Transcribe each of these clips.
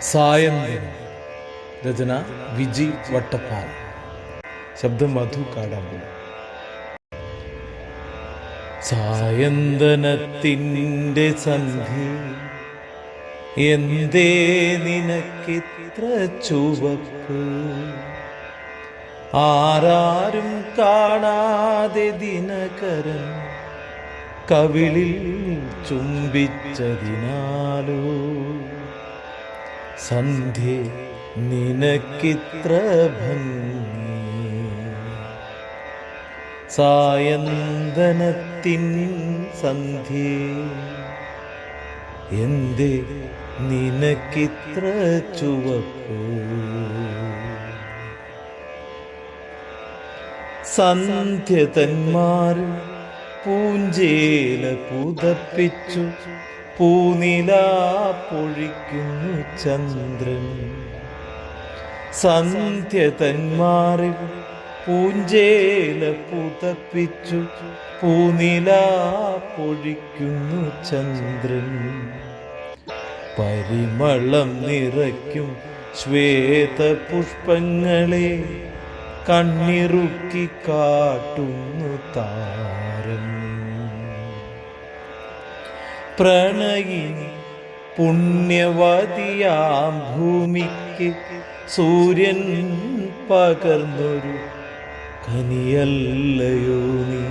സായന്തനം. രചന വിജി വട്ടപ്പാറ. ശബ്ദം മധു കാടാമ്പുഴ. സായന്തനത്തിൻ്റെ സന്ധ്യ എന്തേ നിനക്കിത്ര ചുവപ്പ്? ആരാരും കാണാതെ ദിനകരൻ കവിളിൽ ചുംബിച്ചതിനാലോ സന്ധ്യ നിനക്കിത്ര ഭംഗി? സായന്തനത്തിൻ സന്ധ്യ എന്തേ നിനക്കിത്ര ചുവപ്പ്? സന്ധ്യ തന്മാർ പൂഞ്ചേല പുതപ്പിച്ചു പൂനില പൊഴിക്കുന്നു ചന്ദ്രൻ. സന്ധ്യ തന്മാറിൽ പൂഞ്ചേല പുതപ്പിച്ചു പൂനില പൊഴിക്കുന്നു ചന്ദ്രൻ. പരിമളം നിറയ്ക്കും ശ്വേതപുഷ്പങ്ങളെ കണ്ണിറുക്കി കാട്ടുന്നു താരം. പ്രണയിനി പുണ്യവതിയാം ഭൂമിക്ക് സൂര്യൻ പകർന്നൊരു കനിയല്ലയോ നീ?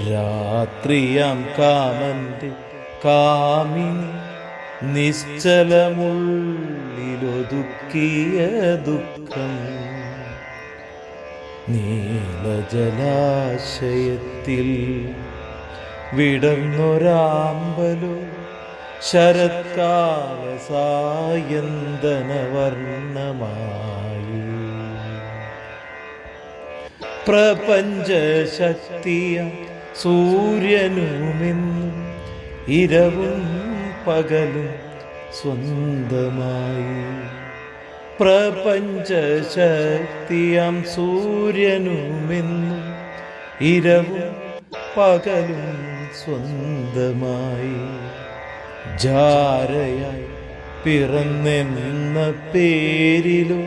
രാത്രിയാം കാമന്റെ കാമിനി നിശ്ചലമുള്ളിലൊതുക്കിയ ദുഃഖം. നീലജലാശയത്തിൽ വിടർന്നൊരാമ്പലോ ശരത്കാല സായന്തനവർണ്ണമായി. പ്രപഞ്ചശക്തിയ സൂര്യനുമെന്നും ഇരവും പകലും സ്വന്തമായി. പ്രപഞ്ചശക്തിയാം സൂര്യനുമെന്നും ഇരവും പകലും സ്വന്തമായി. ജാരയായി പിറന്നെന്ന പേരിലോ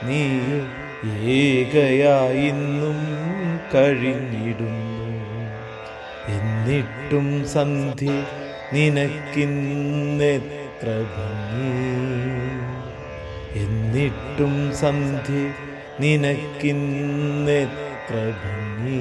നീയും ഏകയായിന്നും കഴിഞ്ഞിടുന്നു. എന്നിട്ടും സന്ധ്യ നിനക്കിന്നെത്ര ഭംഗി? എന്നിട്ടും സന്ധ്യ നിനക്കിന്നെത്ര ഭംഗി?